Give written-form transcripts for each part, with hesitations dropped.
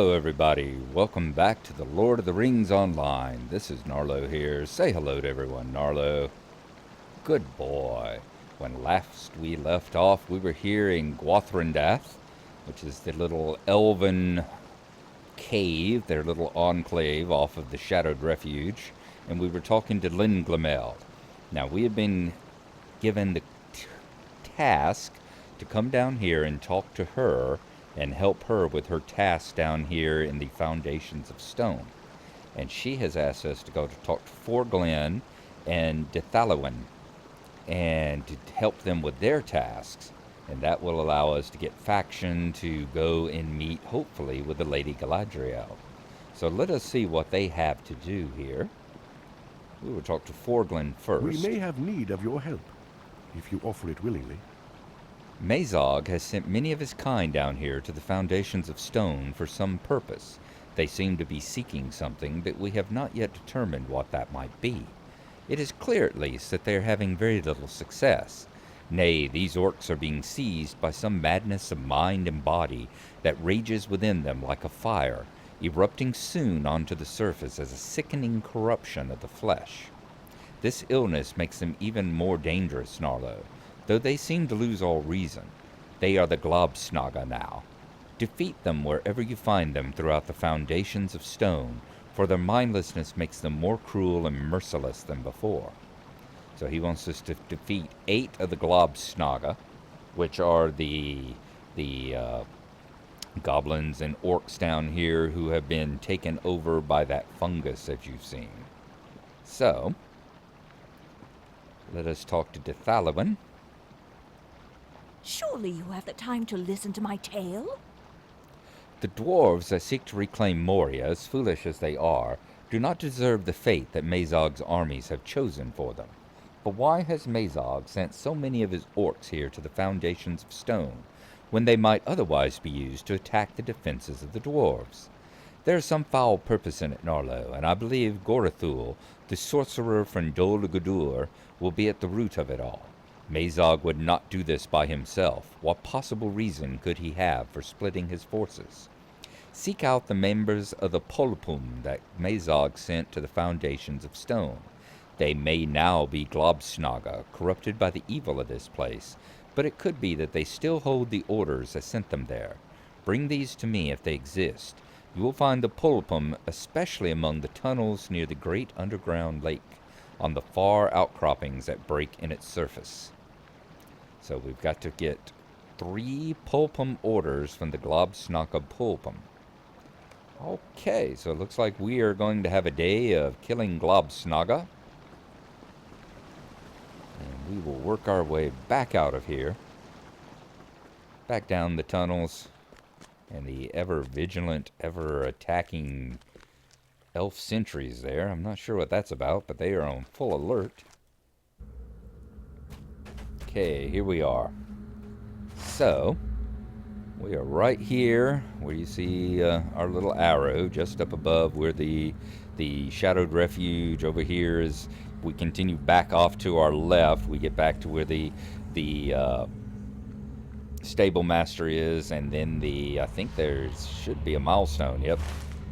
Hello everybody, welcome back to the Lord of the Rings Online. This is Gnarlo here. Say hello to everyone, Gnarlo. Good boy. When last we left off, we were here in Gwathrundath, which is the little elven cave, their little enclave off of the Shadowed Refuge, and we were talking to Linglamel. Now, we had been given the task to come down here and talk to her and help her with her task down here in the Foundations of Stone. And she has asked us to go to talk to Forglen and Dethalwyn and to help them with their tasks. And that will allow us to get faction to go and meet, hopefully, with the Lady Galadriel. So let us see what they have to do here. We will talk to Forglen first. We may have need of your help, if you offer it willingly. Mazog has sent many of his kind down here to the Foundations of Stone for some purpose. They seem to be seeking something, but we have not yet determined what that might be. It is clear, at least, that they are having very little success. Nay, these orcs are being seized by some madness of mind and body that rages within them like a fire, erupting soon onto the surface as a sickening corruption of the flesh. This illness makes them even more dangerous, Gnarlo. Though they seem to lose all reason, they are the Globsnaga now. Defeat them wherever you find them throughout the Foundations of Stone, for their mindlessness makes them more cruel and merciless than before. So he wants us to defeat 8 of the Globsnaga, which are the goblins and orcs down here who have been taken over by that fungus, as you've seen. So, let us talk to Dethalwyn. Surely you have the time to listen to my tale? The dwarves that seek to reclaim Moria, as foolish as they are, do not deserve the fate that Mazog's armies have chosen for them. But why has Mazog sent so many of his orcs here to the Foundations of Stone, when they might otherwise be used to attack the defenses of the dwarves? There is some foul purpose in it, Gnarlo, and I believe Gorathul, the sorcerer from Dol Guldur, will be at the root of it all. Mazog would not do this by himself. What possible reason could he have for splitting his forces? Seek out the members of the Polpum that Mazog sent to the Foundations of Stone. They may now be Globsnaga, corrupted by the evil of this place, but it could be that they still hold the orders that sent them there. Bring these to me if they exist. You will find the Polpum especially among the tunnels near the great underground lake, on the far outcroppings that break in its surface. So we've got to get 3 Polpum orders from the Globsnaga Polpum. Okay, so it looks like we are going to have a day of killing Globsnaga. And we will work our way back out of here. Back down the tunnels. And the ever-vigilant, ever-attacking elf sentries there. I'm not sure what that's about, but they are on full alert. Okay, here we are. So, we are right here where you see our little arrow just up above where the Shadowed Refuge over here is. We continue back off to our left. We get back to where the Stable Master is, and then I think there should be a milestone, yep.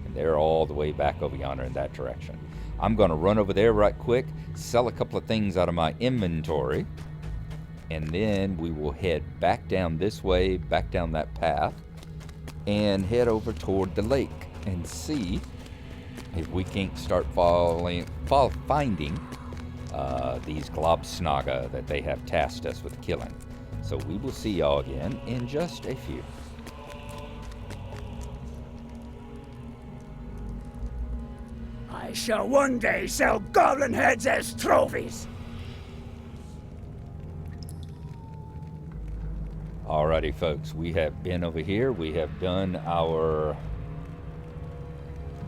And they're all the way back over yonder in that direction. I'm going to run over there right quick, sell a couple of things out of my inventory, and then we will head back down this way, back down that path, and head over toward the lake and see if we can't start finding these Globsnaga that they have tasked us with killing. So we will see y'all again in just a few. I shall one day sell goblin heads as trophies. Alrighty, folks, we have been over here. We have done our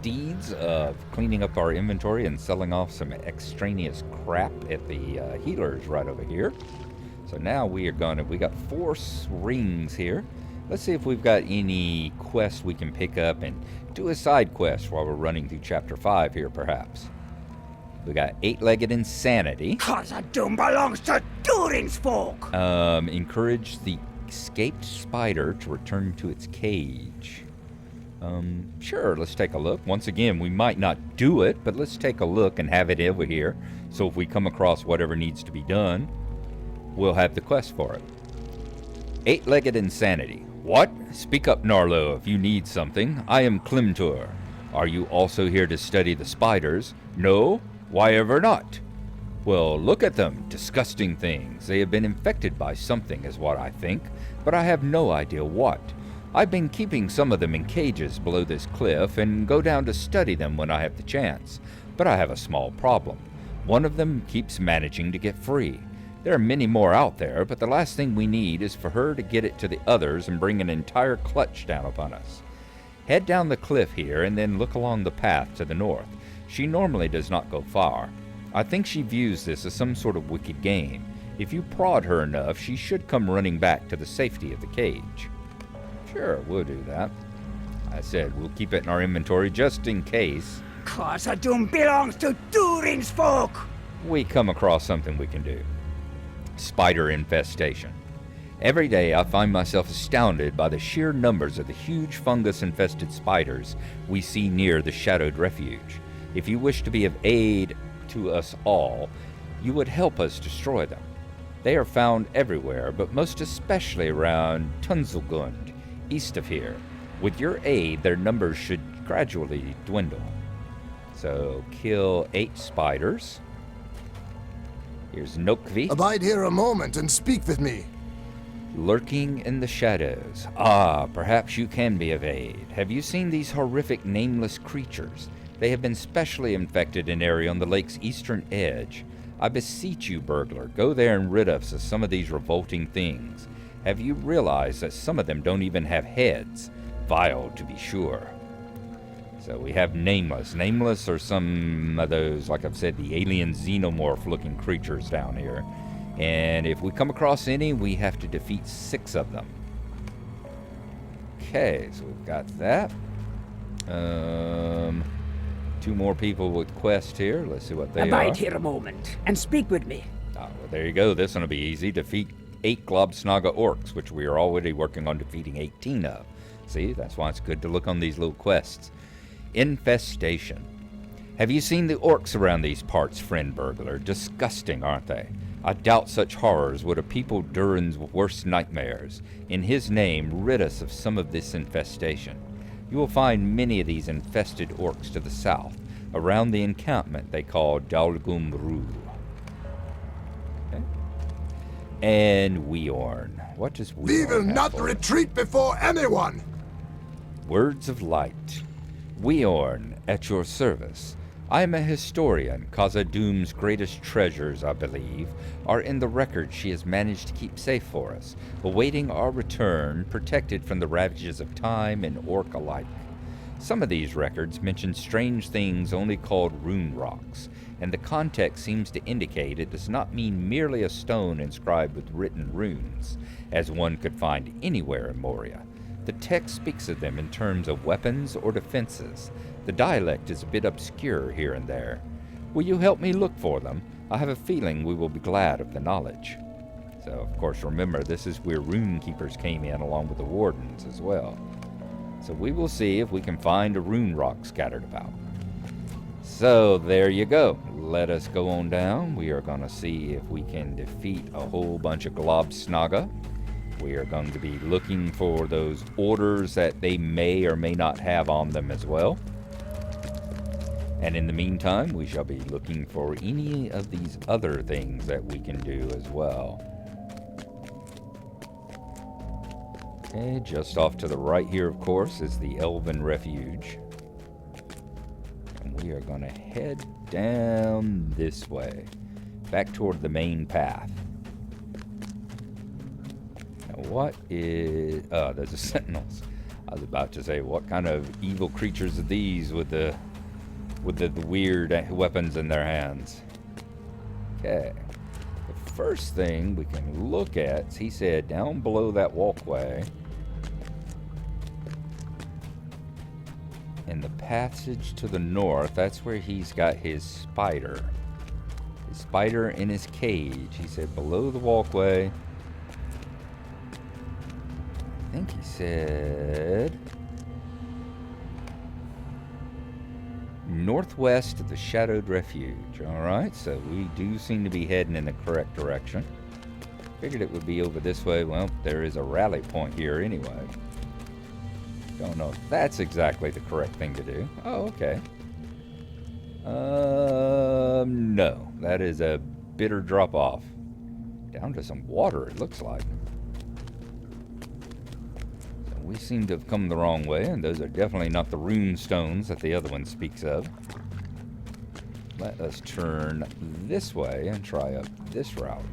deeds of cleaning up our inventory and selling off some extraneous crap at the healers right over here. So now we got 4 rings here. Let's see if we've got any quests we can pick up and do a side quest while we're running through Chapter 5 here, perhaps. We got 8-legged insanity. Cause a doom belongs to Durin's folk. Encourage the escaped spider to return to its cage. Sure, let's take a look. Once again, we might not do it, but let's take a look and have it over here. So if we come across whatever needs to be done, we'll have the quest for it. Eight-legged insanity. What? Speak up, Gnarlo, if you need something. I am Klimtur. Are you also here to study the spiders? No? Why ever not? Well, look at them. Disgusting things. They have been infected by something, is what I think, but I have no idea what. I've been keeping some of them in cages below this cliff and go down to study them when I have the chance. But I have a small problem. One of them keeps managing to get free. There are many more out there, but the last thing we need is for her to get it to the others and bring an entire clutch down upon us. Head down the cliff here and then look along the path to the north. She normally does not go far. I think she views this as some sort of wicked game. If you prod her enough, she should come running back to the safety of the cage. Sure, we'll do that. I said we'll keep it in our inventory just in case. Khazad-dûm belongs to Durin's folk! We come across something we can do. Spider infestation. Every day I find myself astounded by the sheer numbers of the huge fungus-infested spiders we see near the shadowed refuge. If you wish to be of aid to us all, you would help us destroy them. They are found everywhere, but most especially around Tunzelgund, east of here. With your aid, their numbers should gradually dwindle. So, kill 8 spiders. Here's Nokvi. Abide here a moment and speak with me. Lurking in the shadows. Ah, perhaps you can be of aid. Have you seen these horrific nameless creatures? They have been specially infected in an area on the lake's eastern edge. I beseech you, burglar, go there and rid us of some of these revolting things. Have you realized that some of them don't even have heads? Vile, to be sure. So we have Nameless. Nameless are some of those, like I've said, the alien xenomorph-looking creatures down here. And if we come across any, we have to defeat 6 of them. Okay, so we've got that. 2 more people with quests here. Let's see what they are. Abide here a moment and speak with me. Ah, well, there you go. This one will be easy. Defeat 8 Globsnaga orcs, which we are already working on defeating 18 of. See, that's why it's good to look on these little quests. Infestation. Have you seen the orcs around these parts, friend burglar? Disgusting, aren't they? I doubt such horrors would a people Durin's worst nightmares. In his name, rid us of some of this infestation. You will find many of these infested orcs to the south, around the encampment they call Dalgumru. Okay. And Weorn. What does Weorn We will have not for us? retreat before anyone. Words of light. Weorn, at your service. I am a historian. Khazad-dûm's greatest treasures, I believe, are in the records she has managed to keep safe for us, awaiting our return, protected from the ravages of time and orc alike. Some of these records mention strange things only called rune rocks, and the context seems to indicate it does not mean merely a stone inscribed with written runes, as one could find anywhere in Moria. The text speaks of them in terms of weapons or defenses. The dialect is a bit obscure here and there. Will you help me look for them? I have a feeling we will be glad of the knowledge. So, of course, remember, this is where rune keepers came in along with the wardens as well. So we will see if we can find a rune rock scattered about. So, there you go. Let us go on down. We are going to see if we can defeat a whole bunch of Globsnaga. We are going to be looking for those orders that they may or may not have on them as well. And in the meantime, we shall be looking for any of these other things that we can do as well. Okay, just off to the right here, of course, is the Elven Refuge. And we are going to head down this way, back toward the main path. What is... Oh, there's the sentinels. I was about to say, what kind of evil creatures are these with the weird weapons in their hands? Okay. The first thing we can look at, he said, down below that walkway, in the passage to the north, that's where he's got his spider. His spider in his cage. He said below the walkway. I think he said northwest of the Shadowed Refuge. Alright, so we do seem to be heading in the correct direction. Figured it would be over this way. Well, there is a rally point here anyway. Don't know if that's exactly the correct thing to do. Oh, okay. No. That is a bitter drop-off. Down to some water, it looks like. So we seem to have come the wrong way, and those are definitely not the rune stones that the other one speaks of. Let us turn this way and try up this route.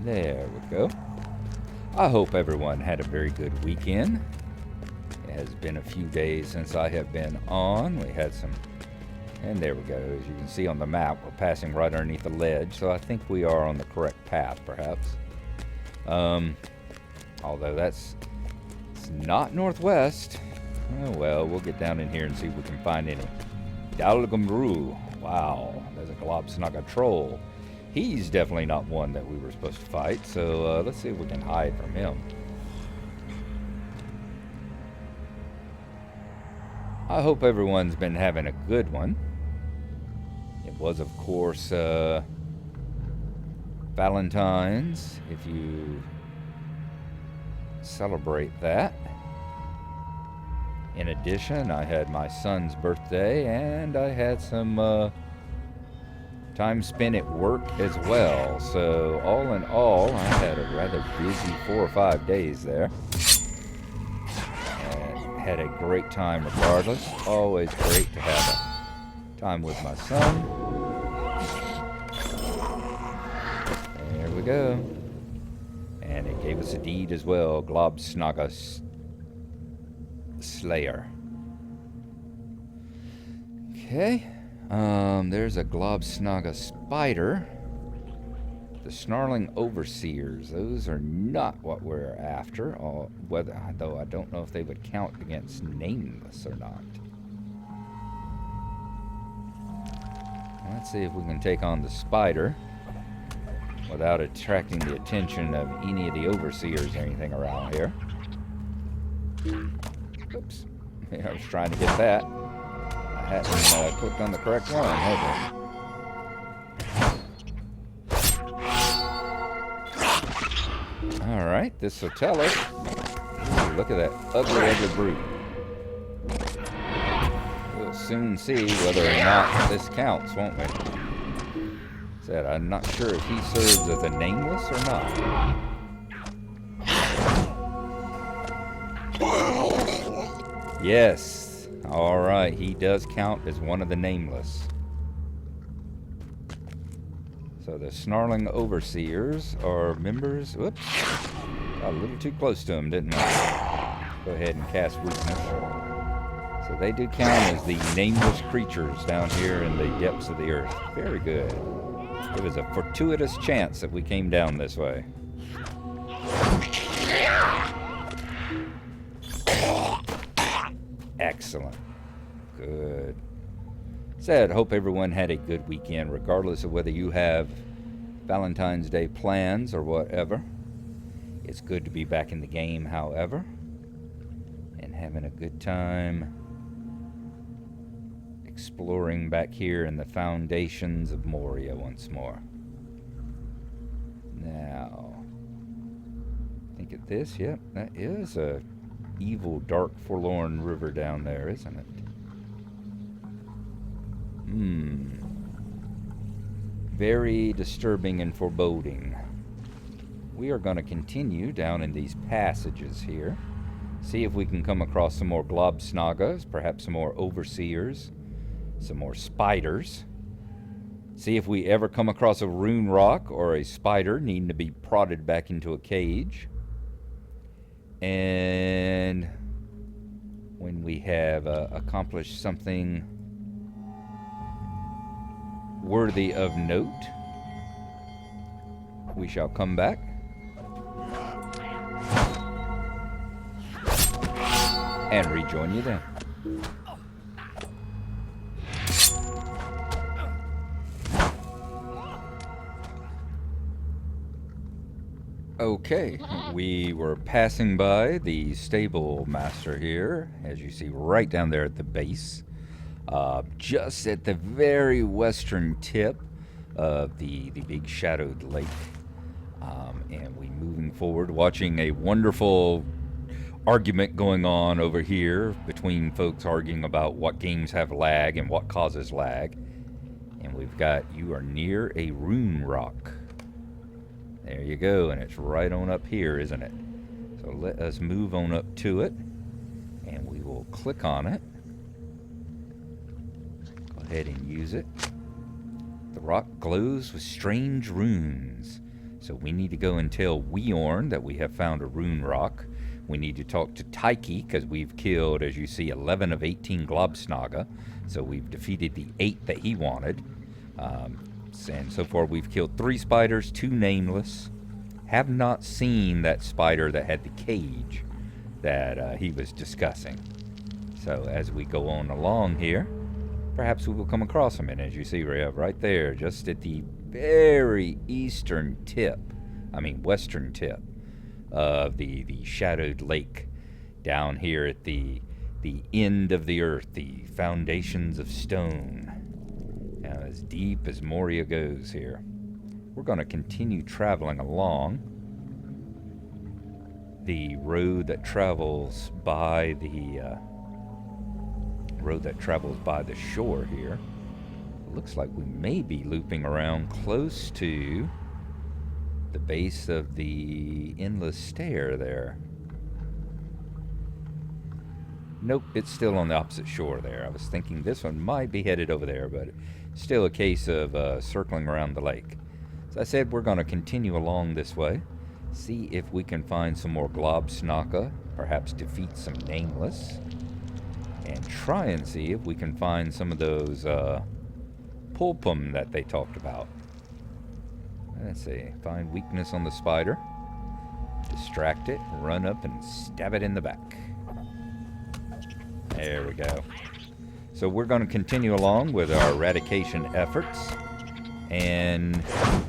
There we go. I hope everyone had a very good weekend. It has been a few days since I have been on. We had some... And there we go. As you can see on the map, we're passing right underneath the ledge, so I think we are on the correct path, perhaps. Although it's not northwest. Oh well, we'll get down in here and see if we can find any. Dalgamru. Wow, there's a Globsnaga troll. He's definitely not one that we were supposed to fight, so let's see if we can hide from him. I hope everyone's been having a good one. It was, of course, Valentine's, if you celebrate that. In addition, I had my son's birthday, and I had some time spent at work as well. So all in all, I had a rather busy 4 or 5 days there. And had a great time regardless. Always great to have a time with my son. There we go. And it gave us a deed as well. Globsnaga Slayer. Okay. There's a Globsnaga spider. The snarling overseers. Those are not what we're after. Though I don't know if they would count against nameless or not. Let's see if we can take on the spider without attracting the attention of any of the overseers or anything around here. Oops. I was trying to get that. I hadn't clicked on the correct one, had I? Alright, this will tell us. Ooh, look at that ugly brute. We'll soon see whether or not this counts, won't we? Said, I'm not sure if he serves as a nameless or not. Yes. Alright, he does count as one of the nameless. So the snarling overseers are members. Whoops. Got a little too close to him, didn't I? Go ahead and cast weakness. So they do count as the nameless creatures down here in the depths of the earth. Very good. It was a fortuitous chance that we came down this way. Excellent. Good. Said, hope everyone had a good weekend, regardless of whether you have Valentine's Day plans or whatever. It's good to be back in the game, however, and having a good time exploring back here in the foundations of Moria once more. Now, think of this. Yep, that is a evil, dark, forlorn river down there, isn't it? Very disturbing and foreboding. We are going to continue down in these passages here. See if we can come across some more Globsnagas, perhaps some more overseers, some more spiders. See if we ever come across a rune rock or a spider needing to be prodded back into a cage. And when we have accomplished something worthy of note, we shall come back and rejoin you then. Okay, we were passing by the stable master here, as you see right down there at the base, just at the very western tip of the big shadowed lake. And we moving forward, watching a wonderful argument going on over here between folks arguing about what games have lag and what causes lag. And we've got, you are near a rune rock. There you go, and it's right on up here, isn't it? So let us move on up to it, and we will click on it. Go ahead and use it. The rock glows with strange runes. So we need to go and tell Weorn that we have found a rune rock. We need to talk to Taiki, because we've killed, as you see, 11 of 18 Globsnaga. So we've defeated the 8 that he wanted. And so far we've killed 3 spiders, 2 nameless. Have not seen that spider that had the cage that he was discussing. So as we go on along here, perhaps we will come across him. And as you see right there, just at the very eastern tip, western tip of the shadowed lake, down here at the end of the earth, the foundations of stone. Now, as deep as Moria goes here, we're going to continue traveling along the road that travels by the shore here. It looks like we may be looping around close to the base of the endless stair there. Nope, it's still on the opposite shore there. I was thinking this one might be headed over there, but still a case of circling around the lake. As I said, we're going to continue along this way, see if we can find some more Globsnaga, perhaps defeat some nameless, and try and see if we can find some of those pulpum that they talked about. Let's see, find weakness on the spider, distract it, run up and stab it in the back. There we go. So we're going to continue along with our eradication efforts. And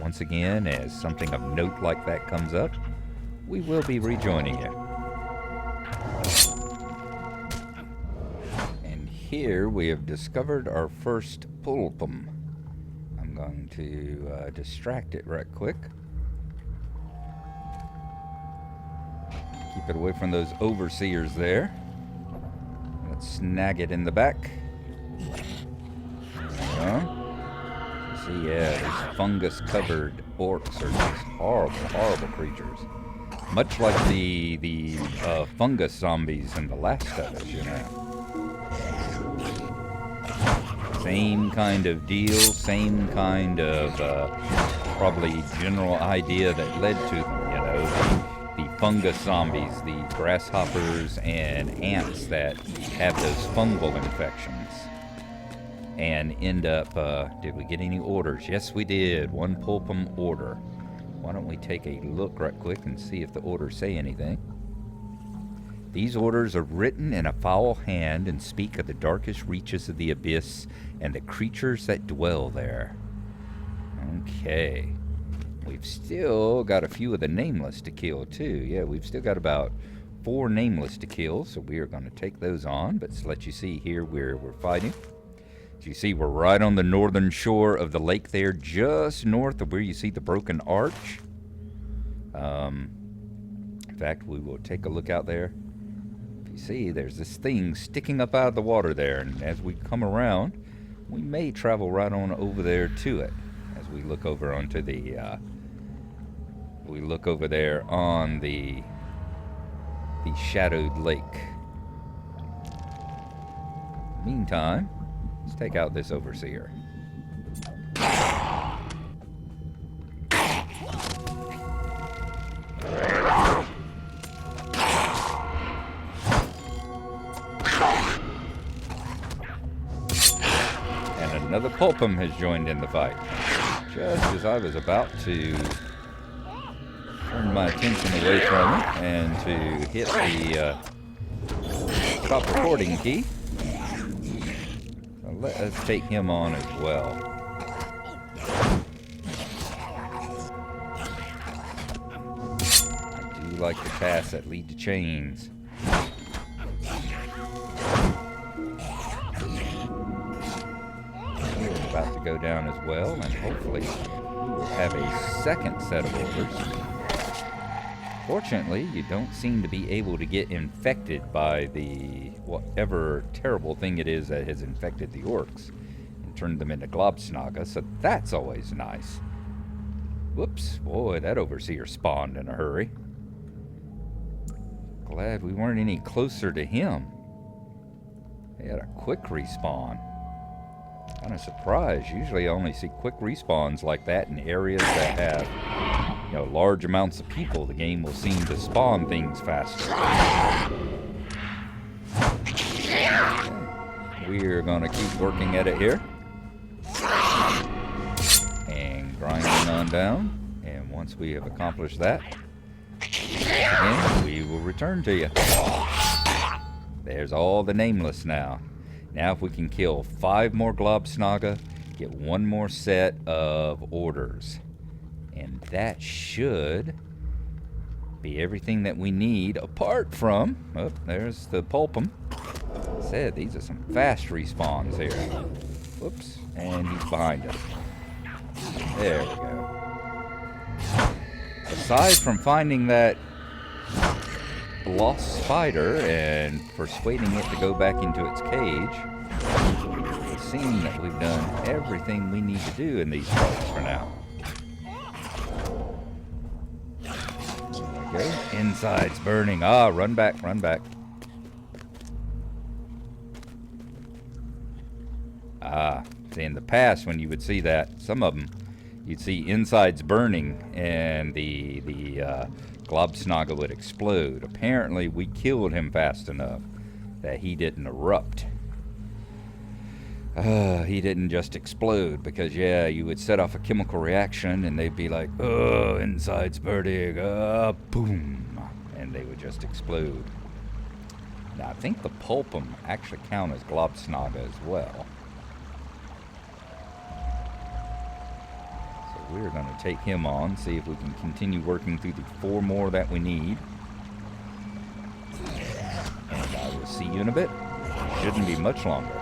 once again, as something of note like that comes up, we will be rejoining you. And here we have discovered our first pulpum. I'm going to distract it right quick. Keep it away from those overseers there. Let's snag it in the back. See, yeah, these fungus-covered orcs are just horrible, horrible creatures. Much like the fungus zombies in The Last of Us, you know. Same kind of deal, same kind of probably general idea that led to them, you know. The fungus zombies, the grasshoppers and ants that have those fungal infections. And end up, did we get any orders? Yes, we did. 1 pulpum order. Why don't we take a look right quick and see if the orders say anything. These orders are written in a foul hand and speak of the darkest reaches of the abyss and the creatures that dwell there. Okay. We've still got a few of the nameless to kill, too. Yeah, we've still got about 4 nameless to kill, so we are going to take those on. But to let you see here where we're fighting. As you see, we're right on the northern shore of the lake there, just north of where you see the broken arch. In fact, we will take a look out there. If you see, there's this thing sticking up out of the water there, and as we come around, we may travel right on over there to it. As we look over onto the, we look over there on the shadowed lake. Meantime, let's take out this overseer. And another pulpum has joined in the fight. Just as I was about to turn my attention away from it and to hit the stop recording key. So let us take him on as well. do like the tasks that lead to chains. We're about to go down as well, and hopefully we'll have a second set of orders. Fortunately, you don't seem to be able to get infected by the whatever terrible thing it is that has infected the orcs and turned them into Globsnaga, so that's always nice. Whoops, boy, that overseer spawned in a hurry. Glad we weren't any closer to him. They had a quick respawn. Kind of surprised. Usually I only see quick respawns like that in areas that have, you know, large amounts of people. The game will seem to spawn things faster. Okay. We're gonna keep working at it here. And grinding on down. And once we have accomplished that, again, we will return to you. There's all the nameless now. Now if we can kill 5 more Globsnaga, get 1 more set of orders. And that should be everything that we need, apart from, oh, there's the Pulpum. Said these are some fast respawns here. Whoops, and he's behind us. There we go. Aside from finding that lost spider and persuading it to go back into its cage, it seems that we've done everything we need to do in these parts for now. There we go. Inside's burning. Ah, run back, run back. Ah, see, in the past when you would see that, some of them, you'd see insides burning and the Globsnaga would explode. Apparently, we killed him fast enough that he didn't erupt. He didn't just explode because, yeah, you would set off a chemical reaction and they'd be like, oh, inside's burning, boom, and they would just explode. Now, I think the Pulpum actually count as Globsnaga as well. We're going to take him on, see if we can continue working through the 4 more that we need. And I will see you in a bit. Shouldn't be much longer.